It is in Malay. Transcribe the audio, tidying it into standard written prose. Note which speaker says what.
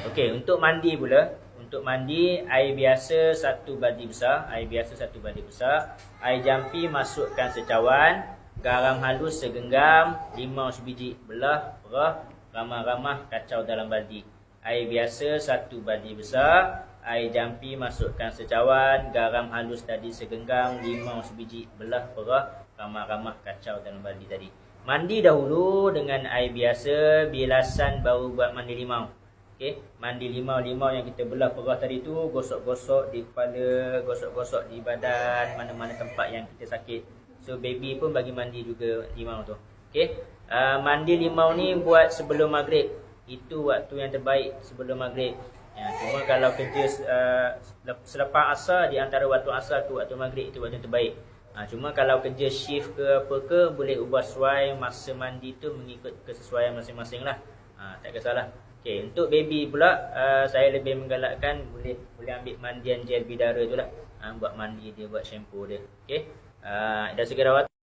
Speaker 1: Okey, untuk mandi pula. Untuk mandi, air biasa 1 badi besar. Air biasa 1 badi besar. Air jampi masukkan secawan. Garam halus segenggam. Limau sebiji. Belah, perah. Ramah-ramah kacau dalam baldi. Air biasa 1 badi besar. Air jampi masukkan secawan. Garam halus tadi segenggam. Limau sebiji. Belah, perah. Ramah-ramah kacau dalam baldi tadi. Mandi dahulu dengan air biasa. Bilasan baru buat mandi limau. Okey, mandi limau-limau yang kita belah perah tadi tu, gosok-gosok di kepala, gosok-gosok di badan, mana-mana tempat yang kita sakit. So baby pun bagi mandi juga limau tu. Okey, mandi limau ni buat sebelum maghrib. Itu waktu yang terbaik sebelum maghrib. Ya, cuma kalau kerja selepas asar, di antara waktu asar tu waktu maghrib, itu waktu yang terbaik. Cuma kalau kerja shift ke apa ke, boleh ubah sesuai masa mandi tu mengikut kesesuaian masing-masing lah. Tak kisahlah. Okay, untuk baby pula, saya lebih menggalakkan boleh ambil mandian gel bidara tu lah. Buat mandi dia, buat shampoo dia. Okay, dah segera waktu.